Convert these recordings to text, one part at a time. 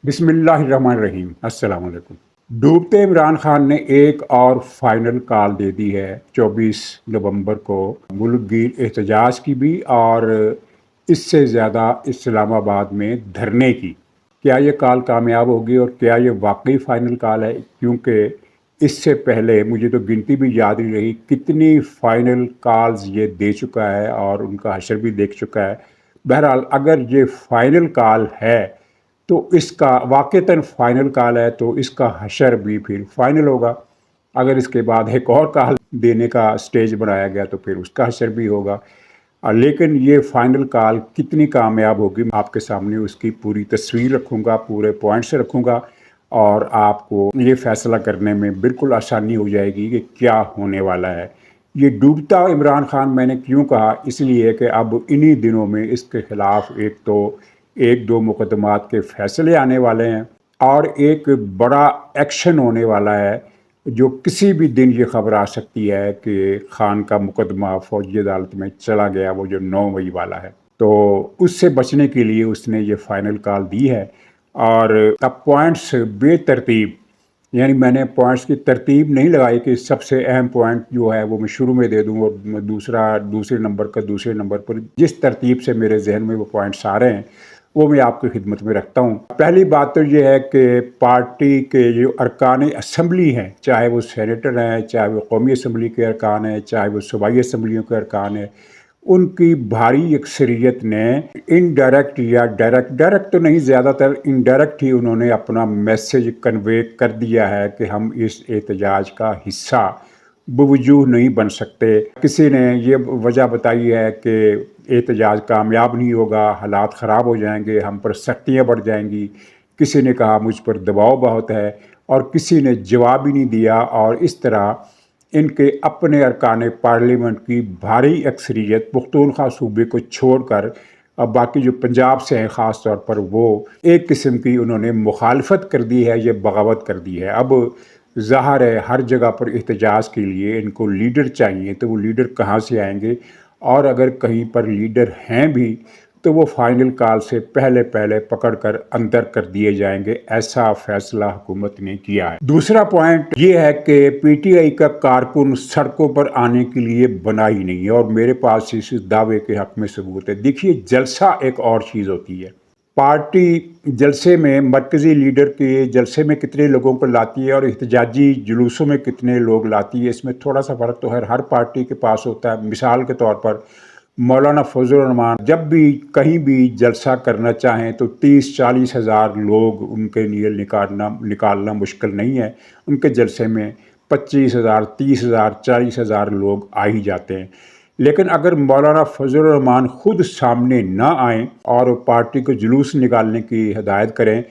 बिस्मिल्लाहिर्रहमानिर्रहीम। अस्सलाम वालेकुम। डूबते इमरान खान ने एक और फाइनल कॉल दे दी है 24 नवंबर को मुल्क एहतजाज की भी और इससे ज़्यादा इस्लामाबाद में धरने की। क्या ये कॉल कामयाब होगी और क्या ये वाकई फ़ाइनल कॉल है? क्योंकि इससे पहले मुझे तो गिनती भी याद नहीं रही कितनी फ़ाइनल कॉल्स ये दे चुका है और उनका हशर भी देख चुका है। बहरहाल अगर ये फ़ाइनल कॉल है तो इसका वाक़तन फ़ाइनल कॉल है तो इसका हशर भी फिर फ़ाइनल होगा। अगर इसके बाद एक और कॉल देने का स्टेज बनाया गया तो फिर उसका हशर भी होगा। लेकिन ये फ़ाइनल कॉल कितनी कामयाब होगी, मैं आपके सामने उसकी पूरी तस्वीर रखूँगा, पूरे पॉइंट्स रखूँगा और आपको ये फ़ैसला करने में बिल्कुल आसानी हो जाएगी कि क्या होने वाला है। ये डूबता इमरान खान मैंने क्यों कहा, इसलिए कि अब इन्हीं दिनों में इसके ख़िलाफ़ एक दो मुकदमात के फ़ैसले आने वाले हैं और एक बड़ा एक्शन होने वाला है जो किसी भी दिन ये ख़बर आ सकती है कि खान का मुकदमा फ़ौजी अदालत में चला गया, वो जो 9 मई वाला है। तो उससे बचने के लिए उसने ये फ़ाइनल कॉल दी है और अब पॉइंट्स बेतरतीब, यानी मैंने पॉइंट्स की तरतीब नहीं लगाई कि सबसे अहम पॉइंट जो है वो मैं शुरू में दे दूं और दूसरे नंबर का दूसरे नंबर पर। जिस तरतीब से मेरे जहन में वो पॉइंट्स आ रहे हैं वो मैं आपकी खिदमत में रखता हूँ। पहली बात तो ये है कि पार्टी के जो अरकान असम्बली हैं, चाहे वो सेनेटर हैं, चाहे वो कौमी असम्बली के अरकान हैं, चाहे वो सूबाई असम्बलियों के अरकान हैं, उनकी भारी अक्सरियत ने इनडायरेक्ट या डायरेक्ट तो नहीं, ज़्यादातर इनडायरेक्ट ही उन्होंने अपना मैसेज कन्वे कर दिया है कि हम इस एहतजाज का हिस्सा बवजूह नहीं बन सकते। किसी ने ये वजह बताई है कि एहतजाज कामयाब नहीं होगा, हालात ख़राब हो जाएंगे, हम पर सख्तियाँ बढ़ जाएंगी। किसी ने कहा मुझ पर दबाव बहुत है और किसी ने जवाब ही नहीं दिया। और इस तरह इनके अपने अरकान पार्लियामेंट की भारी अक्सरियत पुख्तूनख्वा सूबे को छोड़कर अब बाकी जो पंजाब से हैं ख़ास तौर पर, वो एक किस्म की उन्होंने मुखालफत कर दी है, ये बगावत कर दी है। अब ज़ाहिर है हर जगह पर एहतजाज के लिए इनको लीडर चाहिए, तो वो लीडर कहाँ से आएंगे? और अगर कहीं पर लीडर हैं भी तो वो फाइनल कॉल से पहले पहले पकड़कर अंदर कर दिए जाएंगे, ऐसा फैसला हुकूमत ने किया है। दूसरा पॉइंट ये है कि पीटीआई का कारकुन सड़कों पर आने के लिए बना ही नहीं है और मेरे पास इस दावे के हक में सबूत है। देखिए, जलसा एक और चीज़ होती है। पार्टी जलसे में मरकज़ी लीडर के जलसे में कितने लोगों को लाती है और एहतजाजी जुलूसों में कितने लोग लाती है, इसमें थोड़ा सा फ़र्क तो हर पार्टी के पास होता है। मिसाल के तौर पर मौलाना फजल रहमान जब भी कहीं भी जलसा करना चाहें तो 30-40 हज़ार लोग उनके लिए निकालना मुश्किल नहीं है। उनके जलसे में 25,000, 30,000, 40,000 लोग आ ही जाते हैं। लेकिन अगर मौलाना फजल रहमान खुद सामने ना आएँ और पार्टी को जुलूस निकालने की हिदायत करें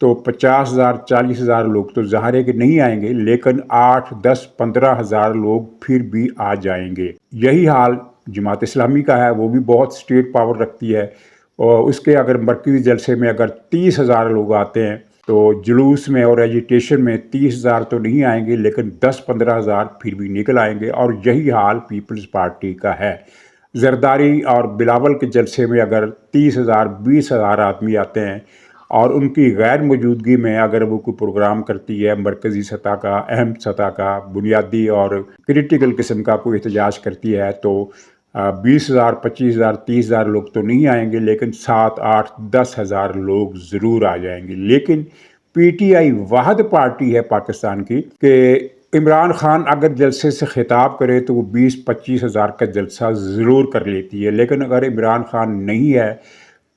तो 50,000, 40,000 लोग तो ज़ाहिर है कि नहीं आएंगे, लेकिन 8, 10, 15,000 लोग फिर भी आ जाएंगे। यही हाल जमात इस्लामी का है, वो भी बहुत स्टेट पावर रखती है और उसके अगर मरकज़ी जलसे में अगर 30,000 लोग आते हैं तो जुलूस में और एजिटेशन में 30,000 तो नहीं आएंगे, लेकिन 10-15,000 फिर भी निकल आएंगे। और यही हाल पीपल्स पार्टी का है। जरदारी और बिलावल के जलसे में अगर 30,000, 20,000 आदमी आते हैं और उनकी गैर मौजूदगी में अगर वो कोई प्रोग्राम करती है मरकज़ी सतह का, अहम सतह का, बुनियादी और क्रिटिकल किस्म का कोई एहतजाज करती है तो 20,000, 25,000, 30,000 लोग तो नहीं आएंगे, लेकिन 7, 8, 10,000 लोग ज़रूर आ जाएंगे। लेकिन पीटीआई वाहिद पार्टी है पाकिस्तान की कि इमरान खान अगर जलसे से खिताब करे तो वो 20-25 हज़ार का जलसा ज़रूर कर लेती है, लेकिन अगर इमरान खान नहीं है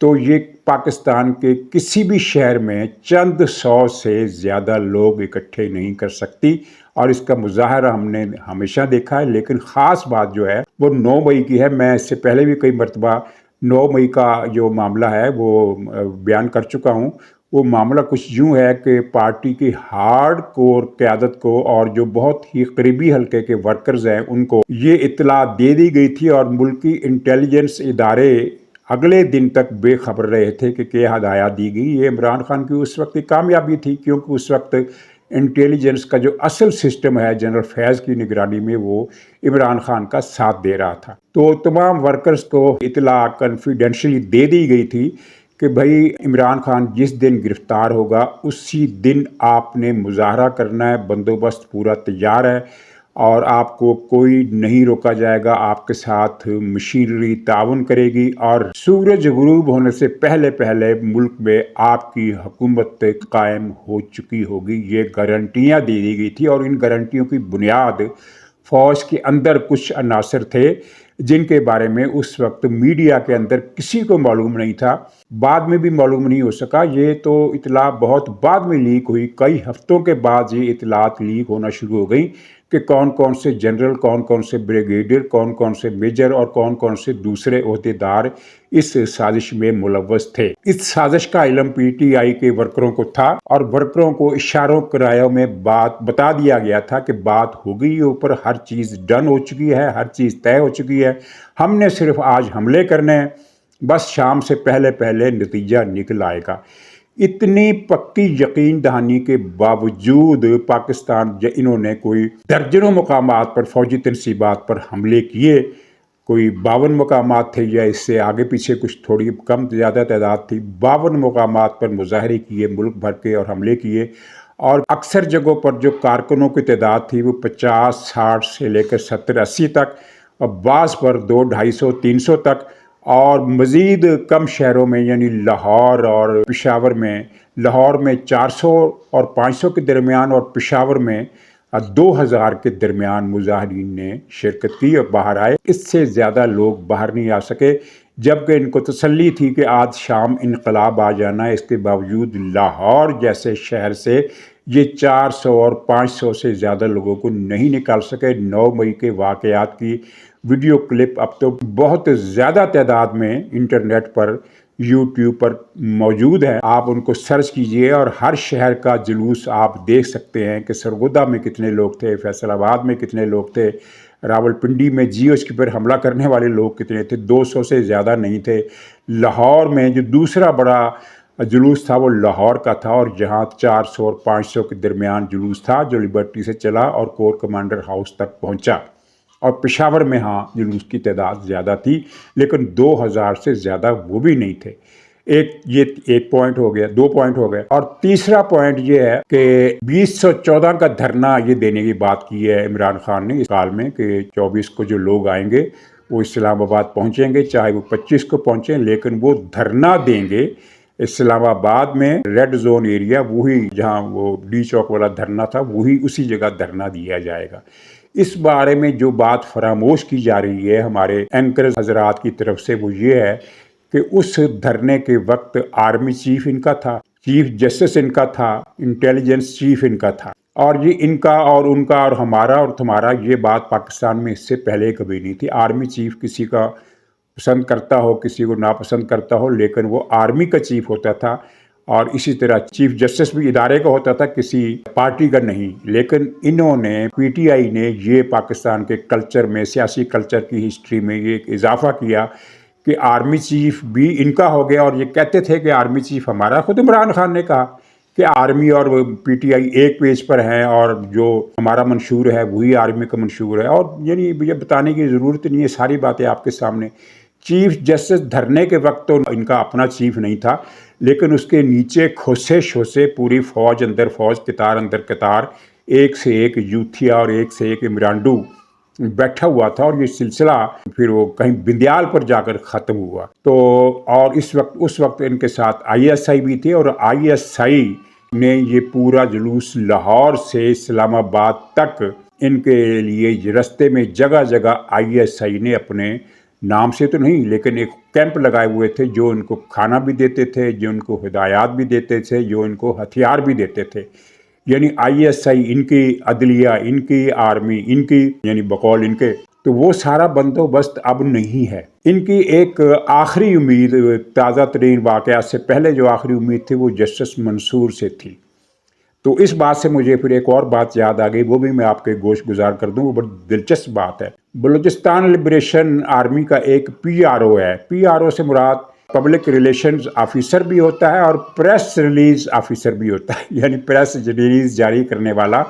तो ये पाकिस्तान के किसी भी शहर में चंद 100 से ज़्यादा लोग इकट्ठे नहीं कर सकती और इसका मुजाहरा हमने हमेशा देखा है। लेकिन ख़ास बात जो है वो 9 मई की है। मैं इससे पहले भी कई मरतबा 9 मई का जो मामला है वो बयान कर चुका हूँ। वो मामला कुछ यूँ है कि पार्टी की हार्ड कोर क़यादत को और जो बहुत ही करीबी हल्के के वर्कर्स हैं उनको ये इत्तला दे दी गई थी और मुल्की इंटेलिजेंस इदारे अगले दिन तक बेखबर रहे थे कि क्या हदायत दी गई। ये इमरान खान की उस वक्त की कामयाबी थी, क्योंकि उस वक्त इंटेलिजेंस का जो असल सिस्टम है जनरल फैज़ की निगरानी में वो इमरान खान का साथ दे रहा था। तो तमाम वर्कर्स को इतला कॉन्फिडेंशियली दे दी गई थी کہ بھائی عمران خان جس دن گرفتار ہوگا اسی دن آپ نے مظاہرہ کرنا ہے، بندوبست پورا تیار ہے اور آپ کو کوئی نہیں روکا جائے گا، آپ کے ساتھ مشینری تعاون کرے گی اور سورج غروب ہونے سے پہلے پہلے ملک میں آپ کی حکومت قائم ہو چکی ہوگی۔ یہ گارنٹیاں دے دی گئی تھی اور ان گارنٹیوں کی بنیاد فوج کے اندر کچھ عناصر تھے جن کے بارے میں اس وقت میڈیا کے اندر کسی کو معلوم نہیں تھا، بعد میں بھی معلوم نہیں ہو سکا۔ یہ تو اطلاع بہت بعد میں لیک ہوئی، کئی ہفتوں کے بعد یہ اطلاعات لیک ہونا شروع ہو گئیں کہ کون کون سے جنرل، کون کون سے بریگیڈیئر، کون کون سے میجر اور کون کون سے دوسرے عہدیدار اس سازش میں ملوث تھے۔ اس سازش کا علم پی ٹی آئی کے ورکروں کو تھا اور ورکروں کو اشاروں کرایوں میں بات بتا دیا گیا تھا کہ بات ہو گئی اوپر، ہر چیز ڈن ہو چکی ہے، ہر چیز طے ہو چکی ہے، ہم نے صرف آج حملے کرنے ہیں، بس شام سے پہلے پہلے نتیجہ نکل آئے گا۔ اتنی پکی یقین دہانی کے باوجود پاکستان انہوں نے کوئی درجنوں مقامات پر فوجی تنصیبات پر حملے کیے، کوئی 52 مقامات تھے یا اس سے آگے پیچھے کچھ تھوڑی کم زیادہ تعداد تھی، 52 مقامات پر مظاہرے کیے ملک بھر کے اور حملے کیے، اور اکثر جگہوں پر جو کارکنوں کی تعداد تھی وہ 50 60 سے لے کر 70 80 تک، اور بعض پر 200 250 300 تک، اور مزید کم شہروں میں یعنی لاہور اور پشاور میں، لاہور میں 400 اور 500 کے درمیان اور پشاور میں 2000 کے درمیان مظاہرین نے شرکت کی اور باہر آئے۔ اس سے زیادہ لوگ باہر نہیں آ سکے، جبکہ ان کو تسلی تھی کہ آج شام انقلاب آ جانا ہے۔ اس کے باوجود لاہور جیسے شہر سے یہ 400 اور 500 سے زیادہ لوگوں کو نہیں نکال سکے۔ 9 مئی کے واقعات کی ویڈیو کلپ اب تو بہت زیادہ تعداد میں انٹرنیٹ پر، یوٹیوب پر موجود ہے، آپ ان کو سرچ کیجئے اور ہر شہر کا جلوس آپ دیکھ سکتے ہیں کہ سرگودا میں کتنے لوگ تھے، فیصل آباد میں کتنے لوگ تھے، راولپنڈی میں جی ایچ کے پر حملہ کرنے والے لوگ کتنے تھے، 200 سے زیادہ نہیں تھے۔ لاہور میں جو دوسرا بڑا جلوس تھا وہ لاہور کا تھا، اور جہاں 400 اور 500 کے درمیان جلوس تھا جو لبرٹی سے چلا اور کور کمانڈر ہاؤس تک پہنچا، اور پشاور میں ہاں جلوس کی تعداد زیادہ تھی لیکن 2000 سے زیادہ وہ بھی نہیں تھے۔ یہ ایک پوائنٹ ہو گیا، 2 پوائنٹ ہو گئے، اور تیسرا پوائنٹ یہ ہے کہ 2014 کا دھرنا یہ دینے کی بات کی ہے عمران خان نے اس سال میں کہ 24 کو جو لوگ آئیں گے وہ اسلام آباد پہنچیں گے، چاہے وہ 25 کو پہنچیں، لیکن وہ دھرنا دیں گے اسلام آباد میں ریڈ زون ایریا، وہی جہاں وہ ڈی چوک والا دھرنا تھا وہی اسی جگہ دھرنا دیا جائے گا۔ اس بارے میں جو بات فراموش کی جا رہی ہے ہمارے اینکرز حضرات کی طرف سے وہ یہ ہے کہ اس دھرنے کے وقت آرمی چیف ان کا تھا، چیف جسٹس ان کا تھا، انٹیلیجنس چیف ان کا تھا، اور یہ ان کا اور ان کا اور ہمارا اور تمہارا یہ بات پاکستان میں اس سے پہلے کبھی نہیں تھی۔ آرمی چیف کسی کا پسند کرتا ہو، کسی کو ناپسند کرتا ہو، لیکن وہ آرمی کا چیف ہوتا تھا، اور اسی طرح چیف جسٹس بھی ادارے کا ہوتا تھا، کسی پارٹی کا نہیں۔ لیکن انہوں نے پی ٹی آئی نے یہ پاکستان کے کلچر میں، سیاسی کلچر کی ہسٹری میں یہ ایک اضافہ کیا کہ آرمی چیف بھی ان کا ہو گیا، اور یہ کہتے تھے کہ آرمی چیف ہمارا۔ خود عمران خان نے کہا کہ آرمی اور پی ٹی آئی ایک پیج پر ہیں، اور جو ہمارا منشور ہے وہی آرمی کا منشور ہے، اور یعنی یہ بتانے کی ضرورت نہیں ہے، ساری باتیں آپ کے سامنے۔ چیف جسٹس دھرنے کے وقت تو ان کا اپنا چیف نہیں تھا، لیکن اس کے نیچے کھوسے شوسے پوری فوج اندر فوج، قطار اندر قطار، ایک سے ایک یوتھیا اور ایک سے ایک عمرانڈو بیٹھا ہوا تھا، اور یہ سلسلہ پھر وہ کہیں بندیال پر جا کر ختم ہوا۔ تو اور اس وقت ان کے ساتھ آئی ایس آئی بھی تھے، اور آئی ایس آئی نے یہ پورا جلوس لاہور سے اسلام آباد تک ان کے لیے رستے میں جگہ جگہ آئی ایس آئی نے اپنے نام سے تو نہیں لیکن ایک کیمپ لگائے ہوئے تھے، جو ان کو کھانا بھی دیتے تھے، جو ان کو ہدایات بھی دیتے تھے، جو ان کو ہتھیار بھی دیتے تھے۔ یعنی آئی ایس آئی ان کی، عدلیہ ان کی، آرمی ان کی، یعنی بقول ان کے، تو وہ سارا بندوبست اب نہیں ہے۔ ان کی ایک آخری امید، تازہ ترین واقعات سے پہلے جو آخری امید تھی وہ جسٹس منصور سے تھی۔ تو اس بات سے مجھے پھر ایک اور بات یاد آ گئی، وہ بھی میں آپ کے گوش گزار کر دوں، وہ بڑی دلچسپ بات ہے۔ بلوچستان لبریشن آرمی کا ایک پی آر او ہے، پی آر او سے مراد پبلک ریلیشنز آفیسر بھی ہوتا ہے اور پریس ریلیز آفیسر بھی ہوتا ہے، یعنی پریس ریلیز جاری کرنے والا،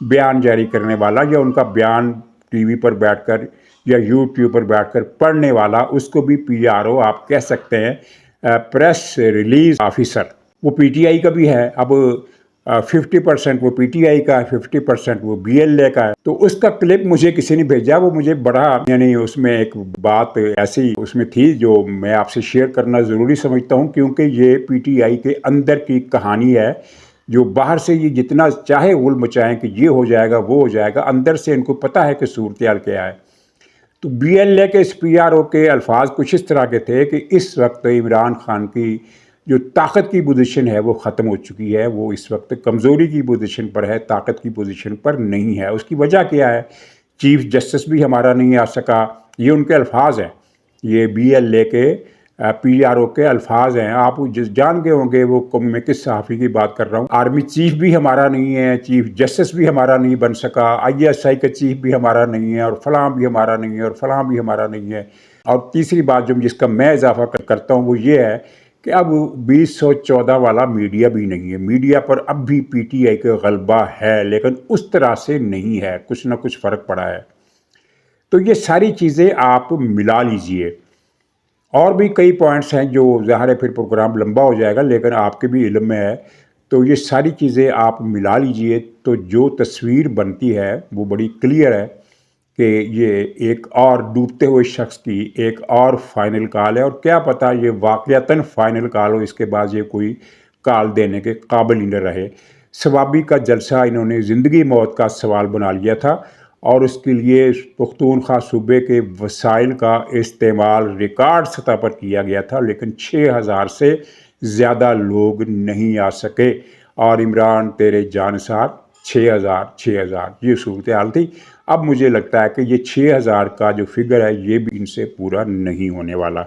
بیان جاری کرنے والا، یا ان کا بیان ٹی وی پر بیٹھ کر یا یوٹیوب پر بیٹھ کر پڑھنے والا، اس کو بھی پی آر او آپ کہہ سکتے ہیں۔ प्रेस रिलीज ऑफिसर, वो पीटीआई का भी है। अब 50% वो पीटीआई का है, 50% वो बीएलए का है। तो उसका क्लिप मुझे किसी ने भेजा, वो मुझे बड़ा, यानी उसमें एक बात ऐसी उसमें थी जो मैं आपसे शेयर करना ज़रूरी समझता हूँ, क्योंकि ये पीटीआई के अंदर की कहानी है। जो बाहर से ये जितना चाहे उल मचाएं कि ये हो जाएगा वो हो जाएगा, अंदर से इनको पता है कि सूरत-ए-हाल क्या है। तो बीएलए के इस पीआरओ के अल्फाज कुछ इस तरह के थे कि इस वक्त इमरान खान की जो ताकत की पोजीशन है वो ख़त्म हो चुकी है, वो इस वक्त कमज़ोरी की पोजीशन पर है, ताकत की पोजीशन पर नहीं है। उसकी वजह क्या है? चीफ जस्टिस भी हमारा नहीं आ सका, ये उनके अल्फाज हैं, ये बीएलए के पीआरओ के अल्फाज हैं। आप जान गए होंगे वो मैं किस सहाफ़ी की बात कर रहा हूँ। आर्मी चीफ भी हमारा नहीं है, चीफ जस्टिस भी हमारा नहीं बन सका, आईएसआई का चीफ भी हमारा नहीं है, और फलां भी हमारा नहीं है, और फलां भी हमारा नहीं है। और तीसरी बात जो जिसका मैं इजाफा करता हूँ वो ये है कि अब 2014 वाला मीडिया भी नहीं है। मीडिया पर अब भी पीटीआई का गलबा है, लेकिन उस तरह से नहीं है, कुछ ना कुछ फ़र्क पड़ा है। तो ये सारी चीज़ें आप मिला लीजिए। और भी कई पॉइंट्स हैं जो ज़ाहिर है फिर प्रोग्राम लंबा हो जाएगा, लेकिन आपके भी इल्म में है। तो ये सारी चीज़ें आप मिला लीजिए तो जो तस्वीर बनती है वो बड़ी क्लियर है कि ये एक और डूबते हुए शख्स की एक और फाइनल कॉल है, और क्या पता ये वाक़यातन फाइनल कॉल हो, इसके बाद ये कोई कॉल देने के काबिल ही न रहे। सवाबी का जलसा इन्होंने ज़िंदगी मौत का सवाल बना लिया था, और उसके लिए पख्तूनख्वा सूबे के वसाइल का इस्तेमाल रिकॉर्ड सतह पर किया गया था, लेकिन 6000 से ज़्यादा लोग नहीं आ सके, और इमरान तेरे जानसार 6000 ये सूरत हाल थी। अब मुझे लगता है कि ये 6000 का जो फिगर है ये भी इनसे पूरा नहीं होने वाला।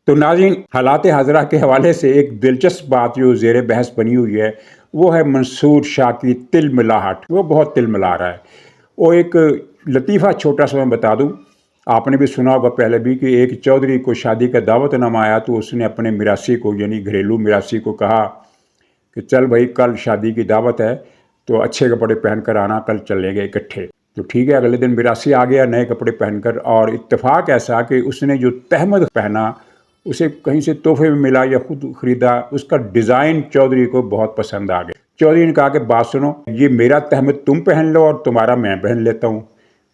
तो नाज़रीन, हालात हाज़रा के हवाले से एक दिलचस्प बात जो ज़ेर बहस बनी हुई है वो है मंसूर शाह की तिलमिलाहट। वो बहुत तिलमिला रहा है। वो एक लतीफ़ा छोटा सा मैं बता दूं, आपने भी सुना होगा पहले भी कि एक चौधरी को शादी का दावतनामा आया, तो उसने अपने मिरासी को, यानी घरेलू मिरासी को कहा कि चल भाई कल शादी की दावत है तो अच्छे कपड़े पहन कर आना, कल चलेंगे इकट्ठे। तो ठीक है, अगले दिन मिरासी आ गया नए कपड़े पहनकर, और इत्तेफाक ऐसा कि उसने जो तहमद पहना उसे कहीं से तोहफे में मिला या खुद खरीदा, उसका डिज़ाइन चौधरी को बहुत पसंद आ गया। चौधरी ने कहा कि बात सुनो, ये मेरा तहमद तुम पहन लो और तुम्हारा मैं पहन लेता हूँ,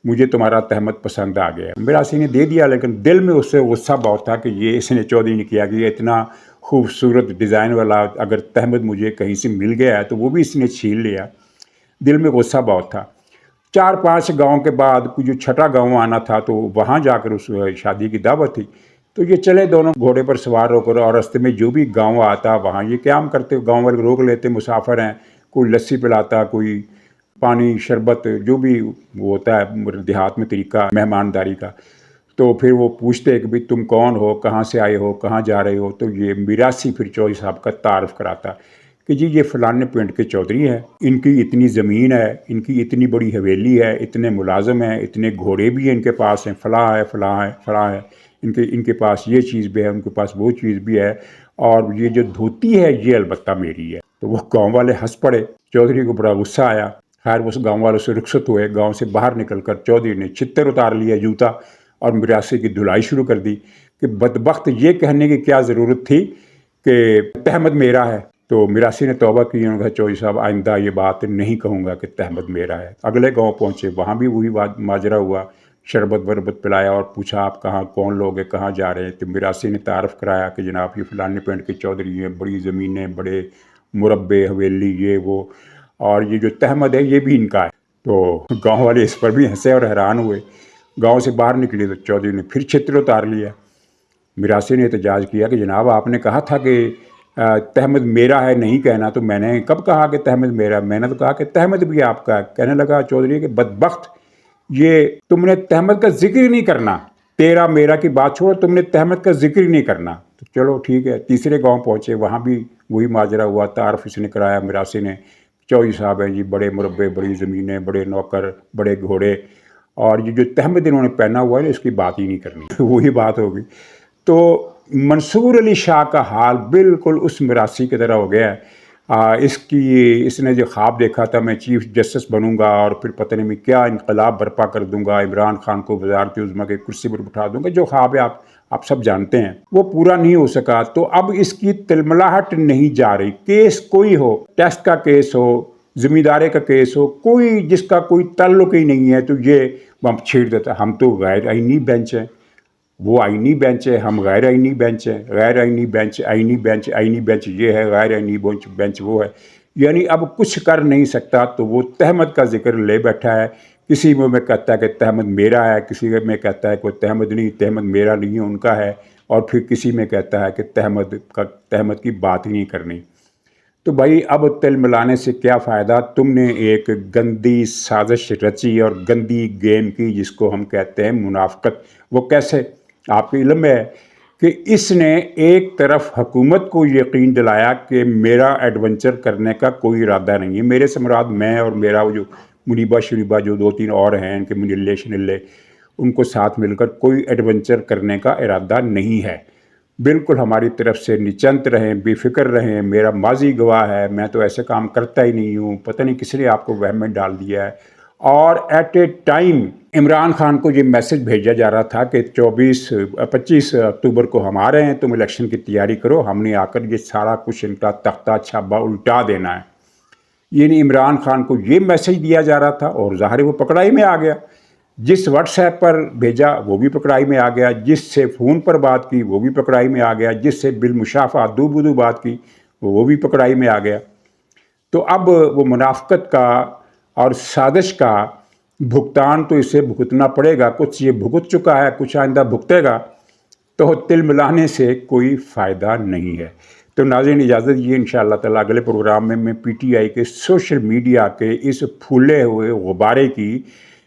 मुझे तुम्हारा तहमद पसंद आ गया। मिरासी ने दे दिया, लेकिन दिल में उससे गुस्सा बहुत था कि ये इसने चौधरी ने किया कि ये इतना खूबसूरत डिज़ाइन वाला अगर तहमद मुझे कहीं से मिल गया है तो वो भी इसने छीन लिया। दिल में गुस्सा बहुत था। 4-5 गांव के बाद जो छठा गांव आना था, तो वहाँ जाकर उस शादी की दावत थी। तो ये चले दोनों घोड़े पर सवार होकर, और रास्ते में जो भी गांव आता वहाँ ये क्याम करते, गांव वाले रोक लेते, मुसाफिर हैं, कोई लस्सी पिलाता, कोई पानी शरबत, जो भी वो होता है देहात में तरीका मेहमानदारी का। तो फिर वो पूछते कि भाई तुम कौन हो, कहाँ से आए हो, कहाँ जा रहे हो। तो ये मिरासी फिर चौधरी साहब का तारफ़ कराता कि जी ये फ़लाने पिंड के चौधरी हैं, इनकी इतनी ज़मीन है, इनकी इतनी बड़ी हवेली है, इतने मुलाजम हैं, इतने घोड़े भी इनके पास हैं, फ़लाँ है फ़लाँ है फ़लाँ है, इनके पास ये चीज़ भी है, उनके पास वो चीज़ भी है, और ये जो धोती है ये अलबत्ता मेरी है। तो वो गाँव वाले हंस पड़े। चौधरी को बड़ा गुस्सा आया। खैर उस गाँव वालों से रुखसत हुए। गाँव से बाहर निकल कर चौधरी ने छित्तर उतार लिया, जूता, और मिरासी की धुलाई शुरू कर दी कि बदबख्त ये कहने की क्या ज़रूरत थी कि तहमद मेरा है। तो मिरासी ने तौबा की, उन्होंने कहा चौधरी साहब आइंदा ये बात नहीं कहूँगा कि तहमद मेरा है। अगले गांव पहुँचे, वहाँ भी वही माजरा हुआ। शरबत वरबत पिलाया और पूछा आप कहाँ, कौन लोग हैं, कहाँ जा रहे हैं। तो मिरासी ने तारफ़ कराया कि जनाब ये फ़लाने पिंड के चौधरी हैं, बड़ी ज़मीनें, बड़े मुरब्बे, हवेली, ये वो, और ये जो तहमद है ये भी इनका है। तो गाँव वाले इस पर भी हंसे और हैरान हुए। गांव से बाहर निकले तो चौधरी ने फिर छित्र उतार लिया। मिरासी ने एहतजाज किया कि जनाब आपने कहा था कि तहमद मेरा है, नहीं कहना। तो मैंने कब कहा कि तहमद मेरा? मैंने तो कहा कि तहमद भी आपका है। कहने लगा चौधरी कि बदबख्त, ये तुमने तहमद का जिक्र ही नहीं करना, तेरा मेरा की बात छोड़, तुमने तहमद का जिक्र ही नहीं करना। तो चलो ठीक है। तीसरे गांव पहुंचे, वहाँ भी वही माजरा हुआ। तारफ़ इसने कराया मिरासी ने, चौधरी साहब हैं जी, बड़े मुरब्बे, बड़ी ज़मीनें, बड़े नौकर, बड़े घोड़े, और ये जो तहमद इन्होंने पहना हुआ है इसकी बात ही नहीं करनी। वही बात होगी। तो मंसूर अली शाह का हाल बिल्कुल उस मिरासी की तरह हो गया है। इसने जो ख्वाब देखा था मैं चीफ जस्टिस बनूंगा और फिर पता नहीं मैं क्या इनकलाब बर्पा कर दूंगा, इमरान खान को वज़ारत उज़्मा की कुर्सी पर बिठा दूंगा, जो ख्वाब है آپ سب جانتے ہیں، وہ پورا نہیں ہو سکا، تو اب اس کی تلملاہٹ نہیں جا رہی۔ کیس کوئی ہو، ٹیسٹ کا کیس ہو، ذمہ داری کا کیس ہو، کوئی جس کا کوئی تعلق ہی نہیں ہے، تو یہ ہم چھیڑ دیتا ہے۔ ہم تو غیر آئینی بینچ ہیں، وہ آئینی بینچ ہے، ہم غیر آئینی بینچ ہیں، غیر آئینی بینچ، آئینی بینچ، آئینی بینچ یہ ہے، غیر آئینی بینچ وہ ہے، یعنی اب کچھ کر نہیں سکتا۔ تو وہ تہمت کا ذکر لے بیٹھا ہے، کسی میں کہتا ہے کہ تہمت میرا ہے، کسی میں کہتا ہے کوئی تہمت نہیں، تہمت میرا نہیں ہے، ان کا ہے، اور پھر کسی میں کہتا ہے کہ تہمت کی بات ہی نہیں کرنی۔ تو بھائی اب تل ملانے سے کیا فائدہ؟ تم نے ایک گندی سازش رچی اور گندی گیم کی، جس کو ہم کہتے ہیں منافقت۔ وہ کیسے؟ آپ کے علم میں ہے کہ اس نے ایک طرف حکومت کو یقین دلایا کہ میرا ایڈونچر کرنے کا کوئی ارادہ نہیں ہے، میرے سے مراد میں اور میرا وہ جو منیبہ شریبہ جو 2-3 اور ہیں، ان کے منلے شنلے، ان کو ساتھ مل کر کوئی ایڈونچر کرنے کا ارادہ نہیں ہے، بالکل ہماری طرف سے نچنت رہیں، بے فکر رہیں، میرا ماضی گواہ ہے، میں تو ایسے کام کرتا ہی نہیں ہوں، پتہ نہیں کس نے آپ کو وہم میں ڈال دیا ہے۔ اور at a time Imran Khan کو یہ میسج بھیجا جا رہا تھا کہ 25 اکتوبر کو ہم آ رہے ہیں، تم الیکشن کی تیاری کرو، ہم نے آ کر یہ سارا کچھ ان کا تختہ چھبا الٹا دینا ہے۔ یعنی عمران خان کو یہ میسج دیا جا رہا تھا، اور ظاہر وہ پکڑائی میں آ گیا۔ جس واٹس ایپ پر بھیجا وہ بھی پکڑائی میں آ گیا، جس سے فون پر بات کی وہ بھی پکڑائی میں آ گیا، جس سے بالمشافہ دو بدو بات کی وہ بھی پکڑائی میں آ گیا۔ تو اب وہ منافقت کا اور سازش کا بھگتان تو اسے بھگتنا پڑے گا، کچھ یہ بھگت چکا ہے، کچھ آئندہ بھگتے گا، تو تل ملانے سے کوئی فائدہ نہیں ہے۔ تو ناظرین اجازت دیجیے، انشاءاللہ تعالیٰ اگلے پروگرام میں پی ٹی آئی کے سوشل میڈیا کے اس پھولے ہوئے غبارے کی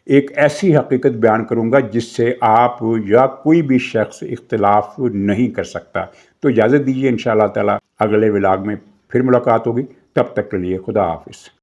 ایک ایسی حقیقت بیان کروں گا جس سے آپ یا کوئی بھی شخص اختلاف نہیں کر سکتا۔ تو اجازت دیجیے، انشاءاللہ تعالیٰ اگلے ولاگ میں پھر ملاقات ہوگی، تب تک کے لیے خدا حافظ۔